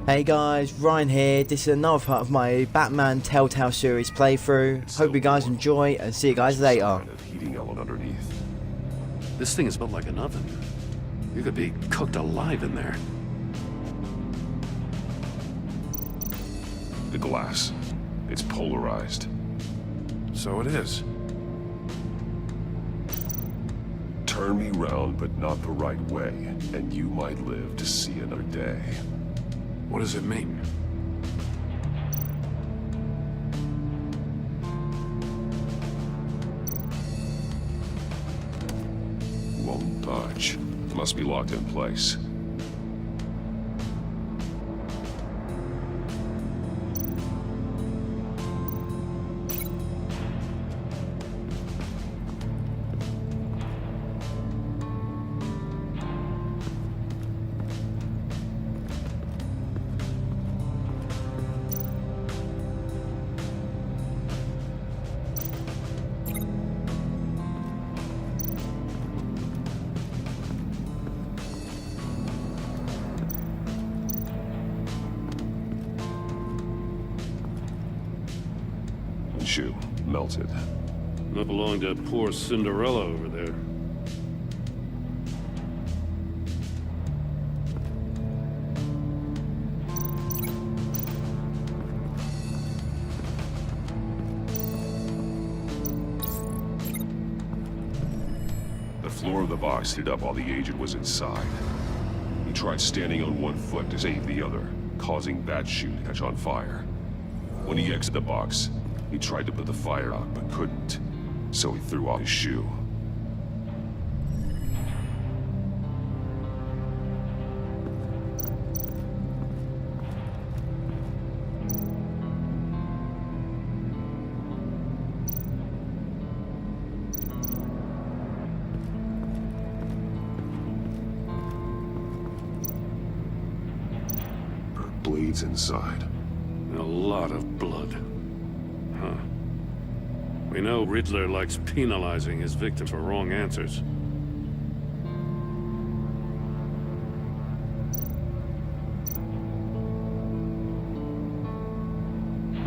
Hey guys, Ryan here. This is another part of my Batman Telltale series playthrough. Hope you guys enjoy and see you guys later. Heating element underneath. This thing is built like an oven. You could be cooked alive in there. The glass. It's polarized. So it is. Turn me round, but not the right way, and you might live to see another day. What does it mean? Won't budge. Must be locked in place. Shoe. Melted. Not belong to poor Cinderella over there. The floor of the box heated up while the agent was inside. He tried standing on one foot to save the other, causing that shoe to catch on fire. When he exited the box, he tried to put the fire out, but couldn't, so he threw off his shoe. Bleeds inside. A lot of blood. Huh. We know Riddler likes penalizing his victims for wrong answers.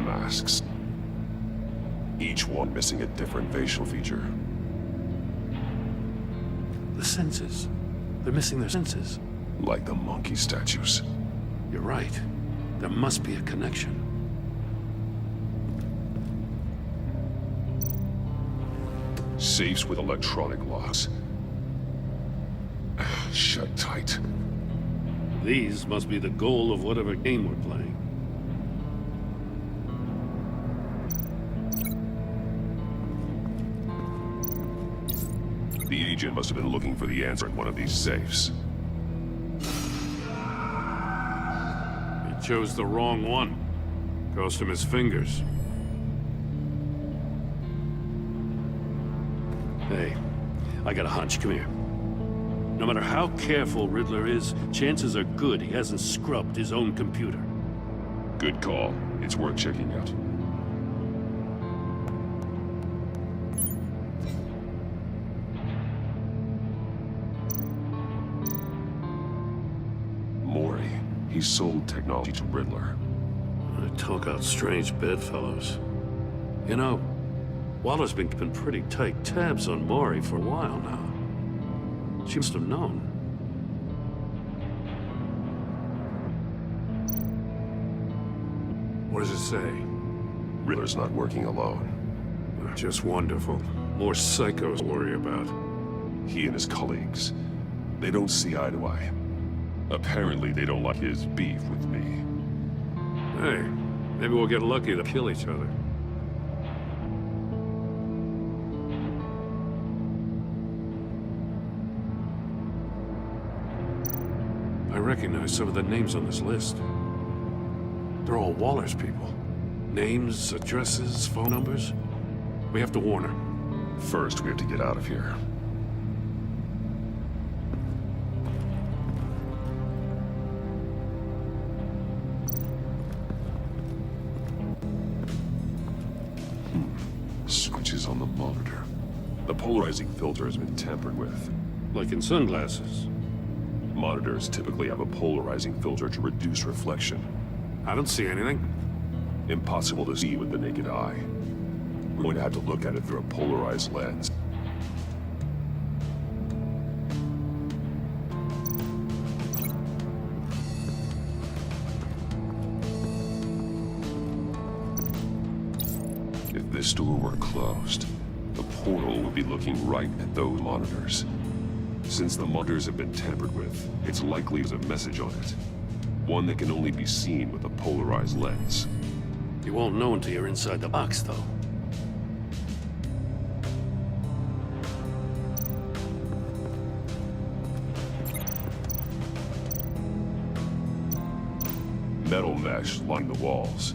Masks. Each one missing a different facial feature. The senses. They're missing their senses. Like the monkey statues. You're right. There must be a connection. Safes with electronic locks. Shut tight. These must be the goal of whatever game we're playing. The agent must have been looking for the answer in one of these safes. He chose the wrong one. Cost him his fingers. Hey, I got a hunch. Come here. No matter how careful Riddler is, chances are good he hasn't scrubbed his own computer. Good call. It's worth checking out. Maury. He sold technology to Riddler. I talk out strange bedfellows. You know, Waller's been keeping pretty tight tabs on Maury for a while now. She must have known. What does it say? Riddler's not working alone. Just wonderful. More psychos to worry about. He and his colleagues, they don't see eye to eye. Apparently, they don't like his beef with me. Hey, maybe we'll get lucky to kill each other. I recognize some of the names on this list. They're all Waller's people. Names, addresses, phone numbers. We have to warn her. First, we have to get out of here. Switches on the monitor. The polarizing filter has been tampered with. Like in sunglasses. Monitors typically have a polarizing filter to reduce reflection. I don't see anything. Impossible to see with the naked eye. We're going to have to look at it through a polarized lens. If this door were closed, the portal would be looking right at those monitors. Since the monitors have been tampered with, it's likely there's a message on it. One that can only be seen with a polarized lens. You won't know until you're inside the box, though. Metal mesh line the walls.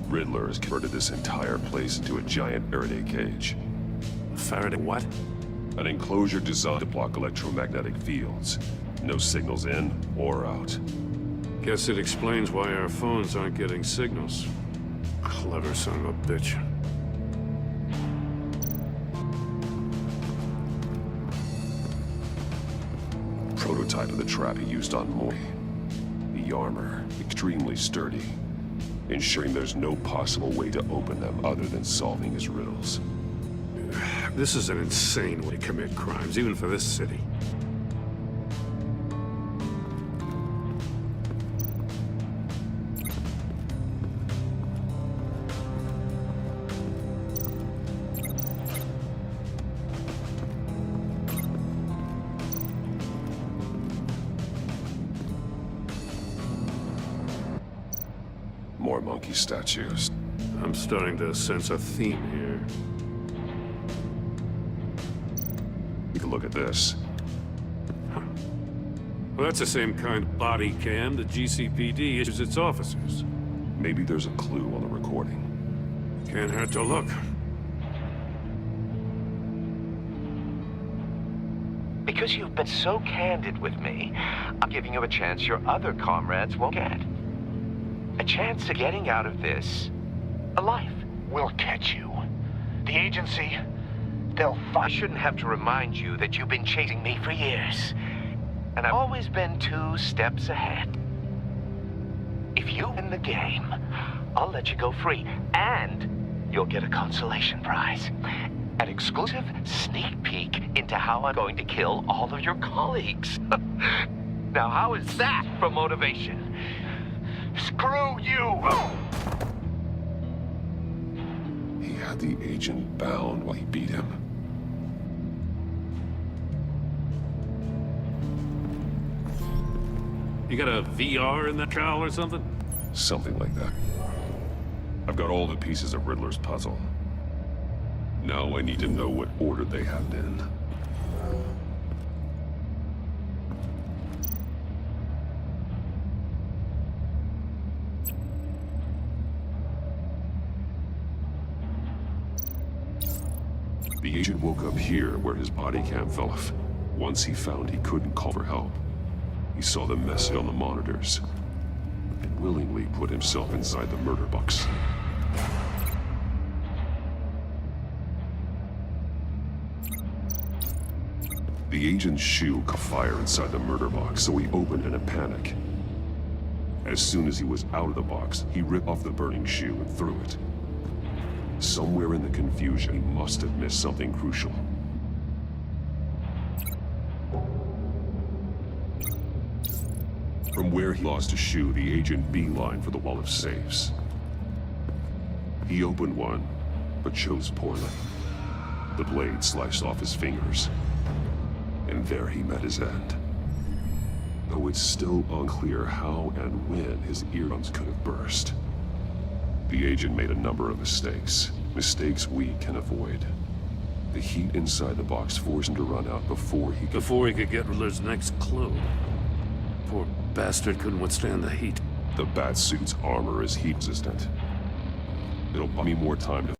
Riddler has converted this entire place into a giant Faraday cage. Faraday what? An enclosure designed to block electromagnetic fields. No signals in or out. Guess it explains why our phones aren't getting signals. Clever son of a bitch. Prototype of the trap he used on Moy. The armor, extremely sturdy, ensuring there's no possible way to open them other than solving his riddles. This is an insane way to commit crimes, even for this city. More monkey statues. I'm starting to sense a theme here. You can look at this. Well, that's the same kind of body cam the GCPD issues its officers. Maybe there's a clue on the recording. Can't hurt to look. Because you've been so candid with me, I'm giving you a chance your other comrades won't get. A chance of getting out of this alive. We'll catch you. The agency, they'll I shouldn't have to remind you that you've been chasing me for years. And I've always been 2 steps ahead. If you win the game, I'll let you go free. And you'll get a consolation prize. An exclusive sneak peek into how I'm going to kill all of your colleagues. Now, how is that for motivation? screw you! He had the agent bound while he beat him. You got a VR in that trowel or something? Something like that. I've got all the pieces of Riddler's puzzle. Now I need to know what order they happened in. The agent woke up here where his body cam fell off. Once he found he couldn't call for help, he saw the message on the monitors and willingly put himself inside the murder box. The agent's shoe caught fire inside the murder box, so he opened in a panic. As soon as he was out of the box, he ripped off the burning shoe and threw it. Somewhere in the confusion, he must have missed something crucial. From where he lost a shoe, the agent beelined for the wall of safes. He opened one, but chose poorly. The blade sliced off his fingers, and there he met his end. Though it's still unclear how and when his eardrums could have burst. The agent made a number of mistakes. Mistakes we can avoid. The heat inside the box forced him to run out before he could get Riddler's next clue. Poor bastard couldn't withstand the heat. The Batsuit's armor is heat resistant. It'll buy me more time to...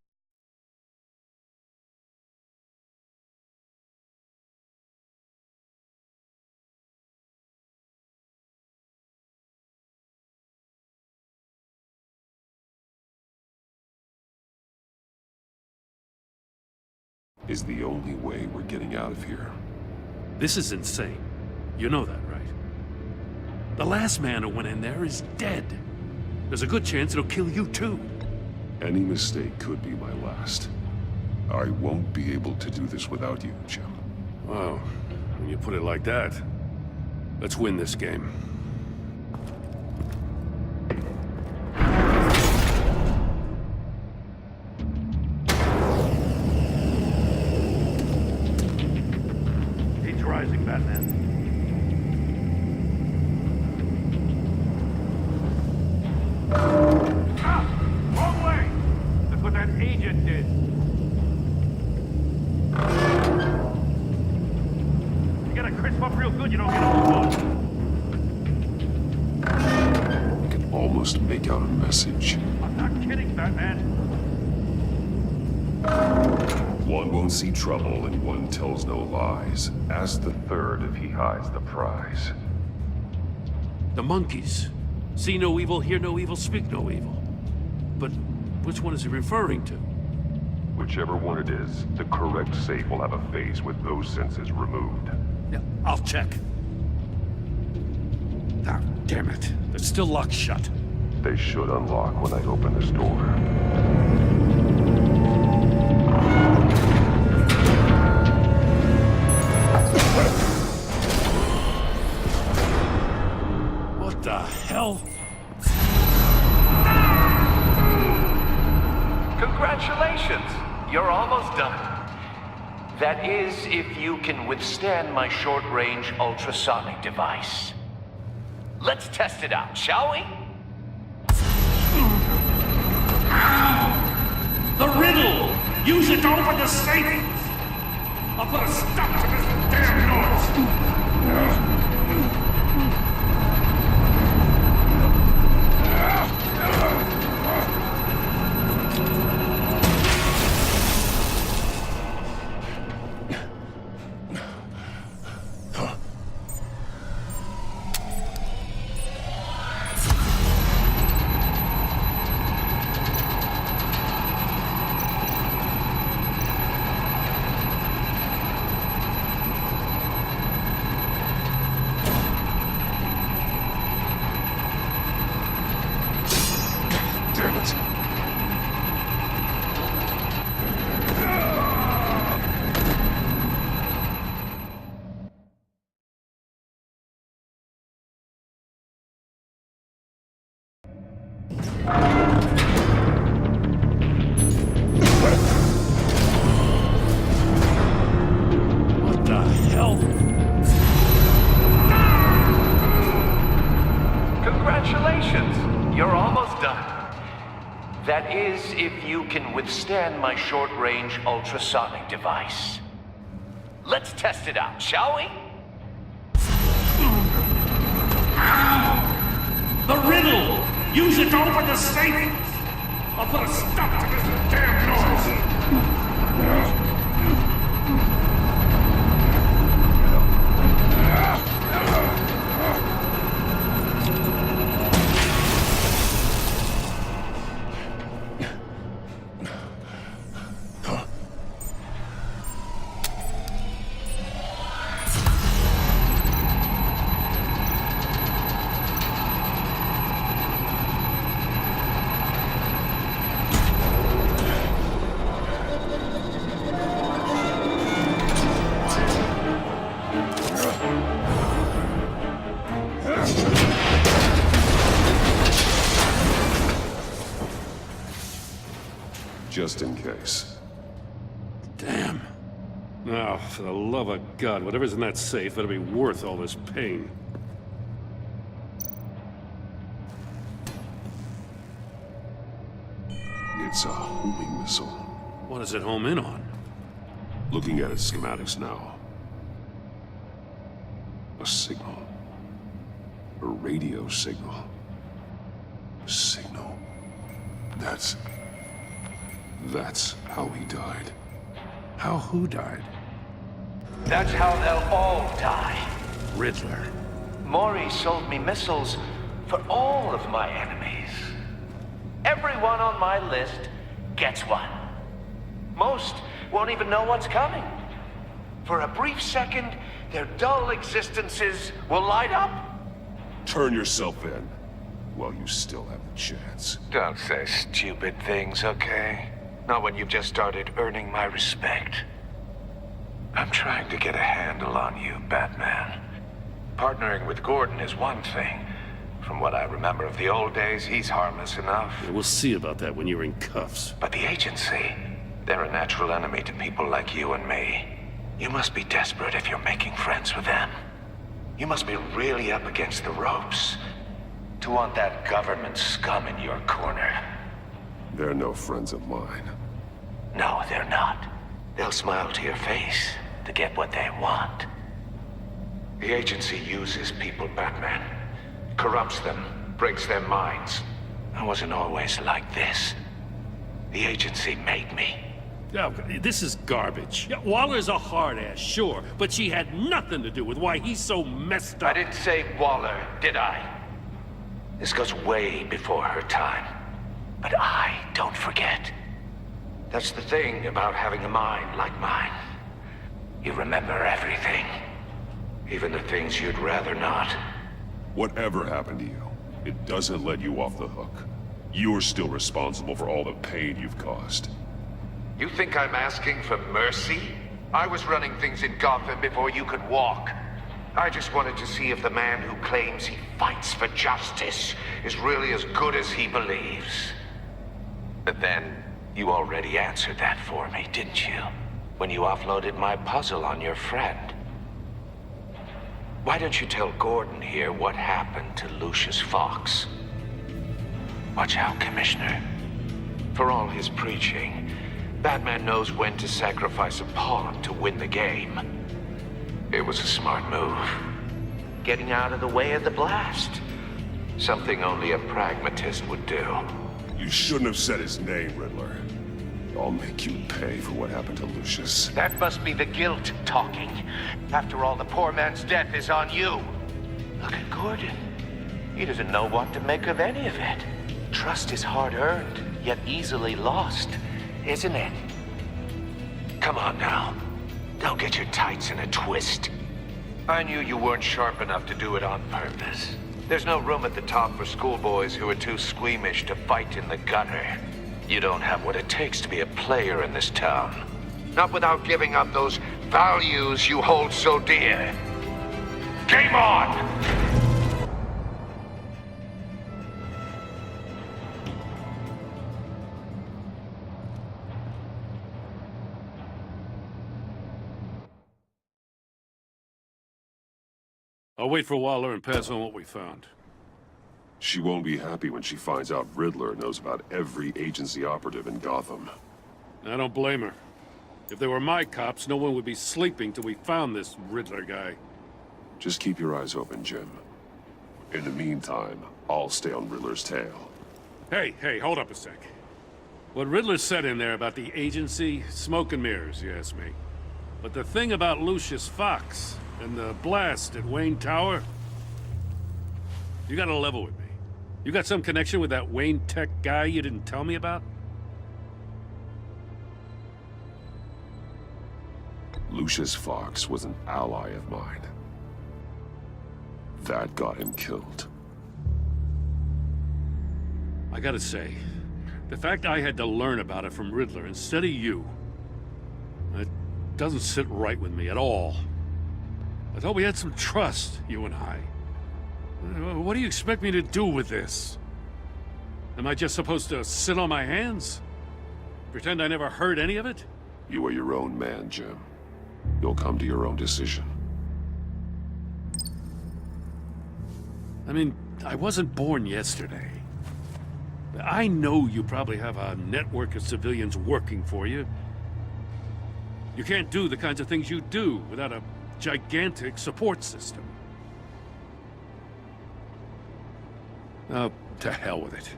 is the only way we're getting out of here. This is insane. You know that, right? The last man who went in there is dead. There's a good chance it'll kill you too. Any mistake could be my last. I won't be able to do this without you, Jim. Wow, when you put it like that, let's win this game. Heat's rising, Batman. Ah! Wrong way! That's what that agent did. You gotta crisp up real good, you don't get all smooth. I can almost make out a message. I'm not kidding, Batman. One won't see trouble and one tells no lies. Ask the third if he hides the prize. The monkeys. See no evil, hear no evil, speak no evil. But which one is he referring to? Whichever one it is, the correct safe will have a face with those senses removed. Yeah, I'll check. Ah, damn it. They're still locked shut. They should unlock when I open this door. What the hell? Congratulations! You're almost done. That is, if you can withstand my short-range ultrasonic device. Let's test it out, shall we? The riddle! Use it to open the safe! I'll put a stop to this damn noise! Damn it. What the hell? Congratulations! You're almost done. That is, if you can withstand my short-range ultrasonic device. Let's test it out, shall we? The riddle! Use it to open the safe! I'll put a stop to this damn noise! Just in case. Damn. Now, for the love of God, whatever's in that safe better be worth all this pain. It's a homing missile. What does it home in on? Looking at its schematics now. A signal. A radio signal. A signal. That's how he died. How who died? That's how they'll all die. Riddler. Maury sold me missiles for all of my enemies. Everyone on my list gets one. Most won't even know what's coming. For a brief second, their dull existences will light up. Turn yourself in while you still have the chance. Don't say stupid things, okay? Not when you've just started earning my respect. I'm trying to get a handle on you, Batman. Partnering with Gordon is one thing. From what I remember of the old days, he's harmless enough. Yeah, we'll see about that when you're in cuffs. But the agency, they're a natural enemy to people like you and me. You must be desperate if you're making friends with them. You must be really up against the ropes to want that government scum in your corner. They're no friends of mine. No, they're not. They'll smile to your face to get what they want. The agency uses people, Batman. Corrupts them, breaks their minds. I wasn't always like this. The agency made me. Oh, this is garbage. Yeah, Waller's a hard-ass, sure, but she had nothing to do with why he's so messed up. I didn't say Waller, did I? This goes way before her time. But I don't forget. That's the thing about having a mind like mine. You remember everything. Even the things you'd rather not. Whatever happened to you, it doesn't let you off the hook. You're still responsible for all the pain you've caused. You think I'm asking for mercy? I was running things in Gotham before you could walk. I just wanted to see if the man who claims he fights for justice is really as good as he believes. But then, you already answered that for me, didn't you? When you offloaded my puzzle on your friend. Why don't you tell Gordon here what happened to Lucius Fox? Watch out, Commissioner. For all his preaching, Batman knows when to sacrifice a pawn to win the game. It was a smart move. Getting out of the way of the blast. Something only a pragmatist would do. You shouldn't have said his name, Riddler. I'll make you pay for what happened to Lucius. That must be the guilt talking. After all, the poor man's death is on you. Look at Gordon. He doesn't know what to make of any of it. Trust is hard-earned, yet easily lost, isn't it? Come on now. Don't get your tights in a twist. I knew you weren't sharp enough to do it on purpose. There's no room at the top for schoolboys who are too squeamish to fight in the gutter. You don't have what it takes to be a player in this town. Not without giving up those values you hold so dear. Game on! I'll wait for Waller and pass on what we found. She won't be happy when she finds out Riddler knows about every agency operative in Gotham. I don't blame her. If they were my cops, no one would be sleeping till we found this Riddler guy. Just keep your eyes open, Jim. In the meantime, I'll stay on Riddler's tail. Hey, hold up a sec. What Riddler said in there about the agency, smoke and mirrors, you ask me. But the thing about Lucius Fox and the blast at Wayne Tower, you gotta level with me. You got some connection with that Wayne Tech guy you didn't tell me about? Lucius Fox was an ally of mine. That got him killed. I gotta say, the fact I had to learn about it from Riddler instead of you, it doesn't sit right with me at all. I thought we had some trust, you and I. What do you expect me to do with this? Am I just supposed to sit on my hands? Pretend I never heard any of it? You are your own man, Jim. You'll come to your own decision. I mean, I wasn't born yesterday. I know you probably have a network of civilians working for you. You can't do the kinds of things you do without a gigantic support system. Oh, to hell with it.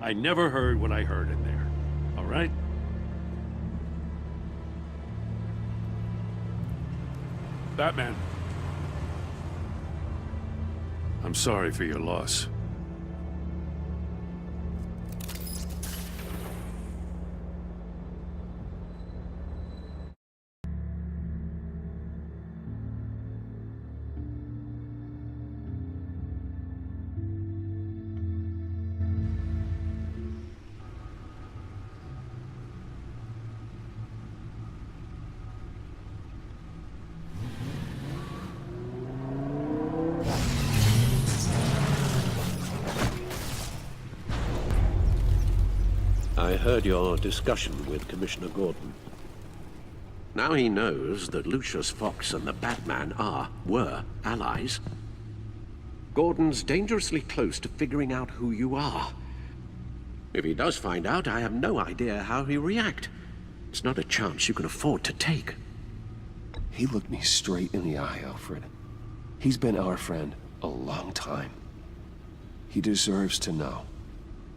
I never heard what I heard in there. All right? Batman. I'm sorry for your loss. I heard your discussion with Commissioner Gordon. Now he knows that Lucius Fox and the Batman were allies. Gordon's dangerously close to figuring out who you are. If he does find out, I have no idea how he'll react. It's not a chance you can afford to take. He looked me straight in the eye, Alfred. He's been our friend a long time. He deserves to know.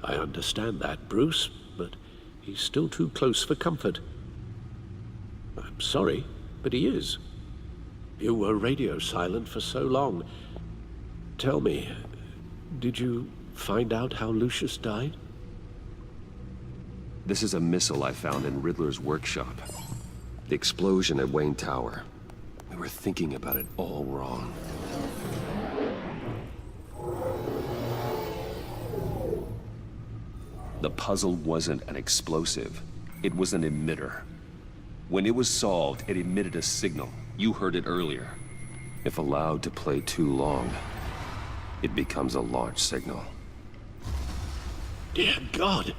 I understand that, Bruce, but he's still too close for comfort. I'm sorry, but he is. You were radio silent for so long. Tell me, did you find out how Lucius died? This is a missile I found in Riddler's workshop. The explosion at Wayne Tower. We were thinking about it all wrong. The puzzle wasn't an explosive. It was an emitter. When it was solved, it emitted a signal. You heard it earlier. If allowed to play too long, it becomes a launch signal. Dear God!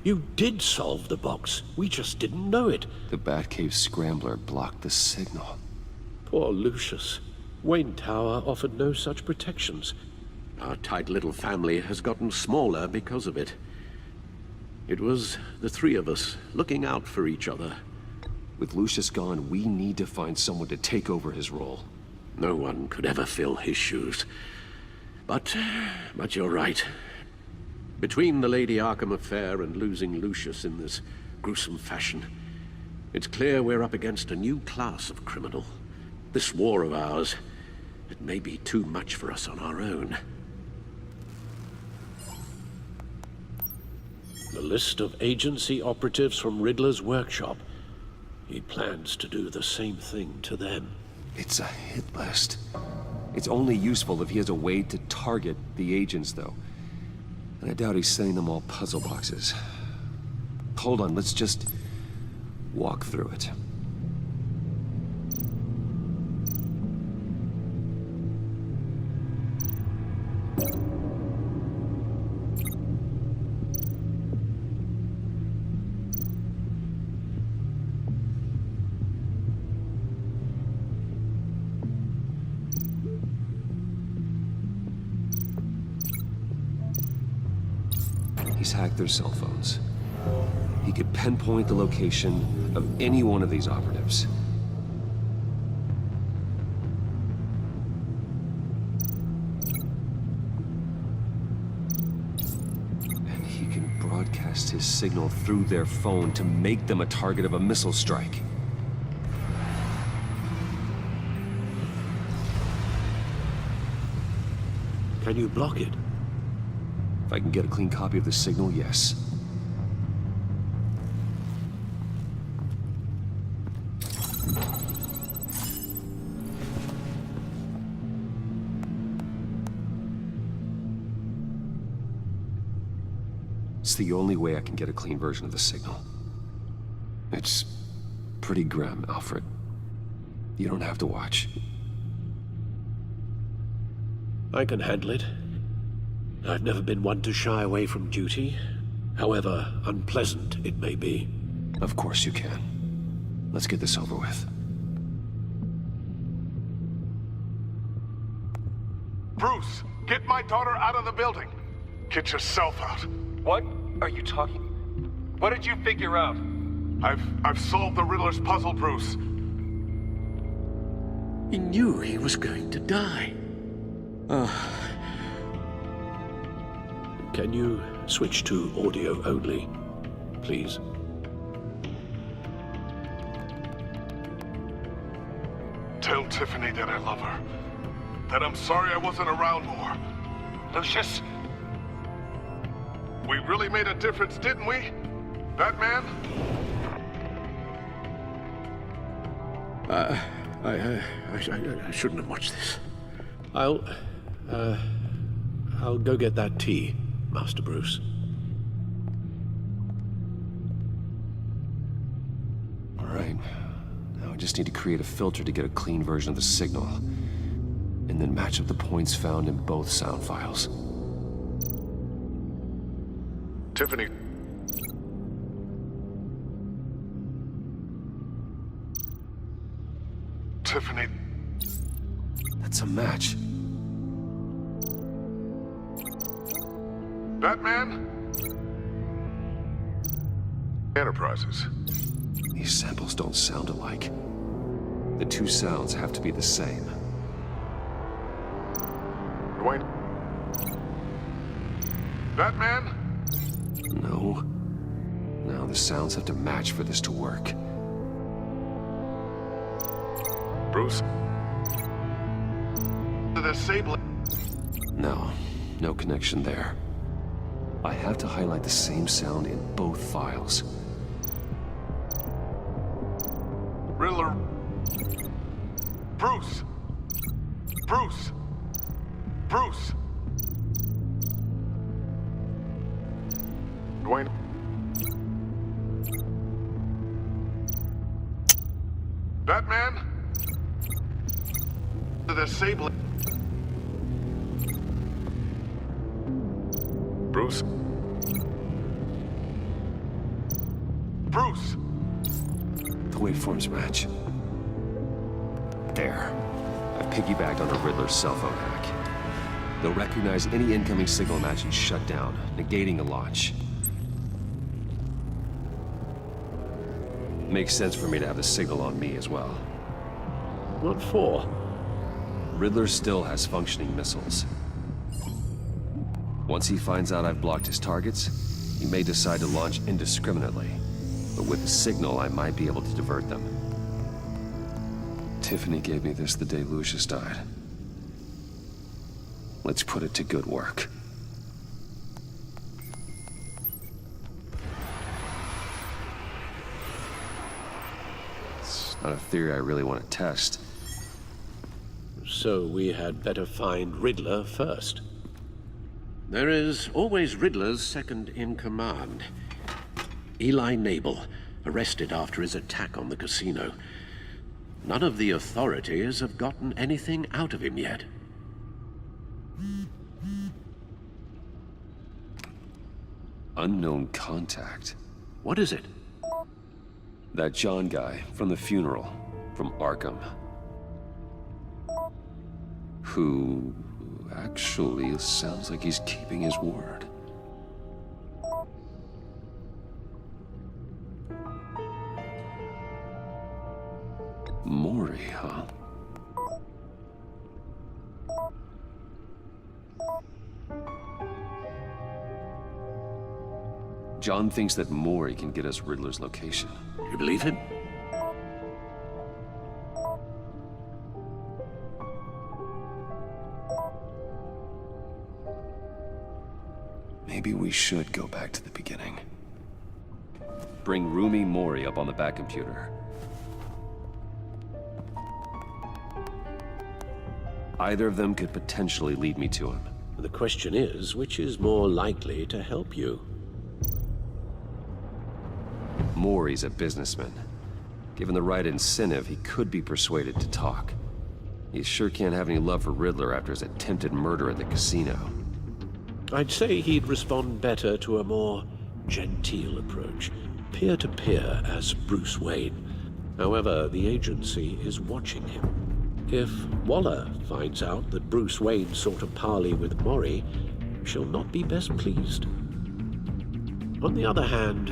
You did solve the box. We just didn't know it. The Batcave scrambler blocked the signal. Poor Lucius. Wayne Tower offered no such protections. Our tight little family has gotten smaller because of it. It was the three of us looking out for each other. With Lucius gone, we need to find someone to take over his role. No one could ever fill his shoes. But you're right. Between the Lady Arkham affair and losing Lucius in this gruesome fashion, it's clear we're up against a new class of criminal. This war of ours, it may be too much for us on our own. The list of agency operatives from Riddler's workshop. He plans to do the same thing to them. It's a hit list. It's only useful if he has a way to target the agents, though. And I doubt he's sending them all puzzle boxes. Hold on, let's just walk through it. He's hacked their cell phones. He could pinpoint the location of any one of these operatives. And he can broadcast his signal through their phone to make them a target of a missile strike. Can you block it? If I can get a clean copy of the signal, yes. It's the only way I can get a clean version of the signal. It's pretty grim, Alfred. You don't have to watch. I can handle it. I've never been one to shy away from duty, however unpleasant it may be. Of course you can. Let's get this over with. Bruce, get my daughter out of the building. Get yourself out. What are you talking? What did you figure out? I've solved the Riddler's puzzle, Bruce. He knew he was going to die. Can you switch to audio only, please? Tell Tiffany that I love her. That I'm sorry I wasn't around more. Lucius? We really made a difference, didn't we? Batman? I shouldn't have watched this. I'll go get that tea, Master Bruce. All right. Now I just need to create a filter to get a clean version of the signal. And then match up the points found in both sound files. Tiffany, Tiffany. That's a match. Batman? Enterprises. These samples don't sound alike. The two sounds have to be the same. Dwayne? Batman? No. No, the sounds have to match for this to work. Bruce? The disabling. No. No connection there. I have to highlight the same sound in both files. Riddler. Bruce. Bruce. Bruce. Dwayne. Batman? The disabling. Bruce? Bruce! The waveforms match. There. I've piggybacked on the Riddler's cell phone hack. They'll recognize any incoming signal match and shut down, negating the launch. Makes sense for me to have the signal on me as well. What for? Riddler still has functioning missiles. Once he finds out I've blocked his targets, he may decide to launch indiscriminately. But with the signal, I might be able to divert them. Tiffany gave me this the day Lucius died. Let's put it to good work. It's not a theory I really want to test. So we had better find Riddler first. There is always Riddler's second in command. Eli Nabel, arrested after his attack on the casino. None of the authorities have gotten anything out of him yet. Unknown contact. What is it? That John guy from the funeral, from Arkham. Who actually sounds like he's keeping his word. Maury, huh? John thinks that Maury can get us Riddler's location. You believe him? Maybe we should go back to the beginning. Bring Roomy Maury up on the back computer. Either of them could potentially lead me to him. The question is, which is more likely to help you? Maury's a businessman. Given the right incentive, he could be persuaded to talk. He sure can't have any love for Riddler after his attempted murder at the casino. I'd say he'd respond better to a more genteel approach, peer-to-peer as Bruce Wayne. However, the agency is watching him. If Waller finds out that Bruce Wayne sought a parley with Maury, she'll not be best pleased. On the other hand,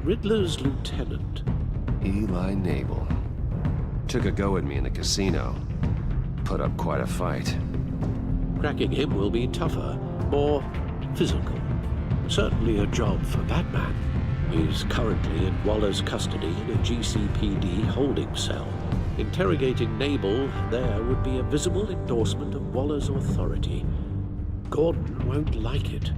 Riddler's lieutenant, Eli Nabel, took a go at me in the casino. Put up quite a fight. cracking him will be tougher, more physical. Certainly a job for Batman. He's currently in Waller's custody in a GCPD holding cell. Interrogating Nabel there would be a visible endorsement of Waller's authority. Gordon won't like it.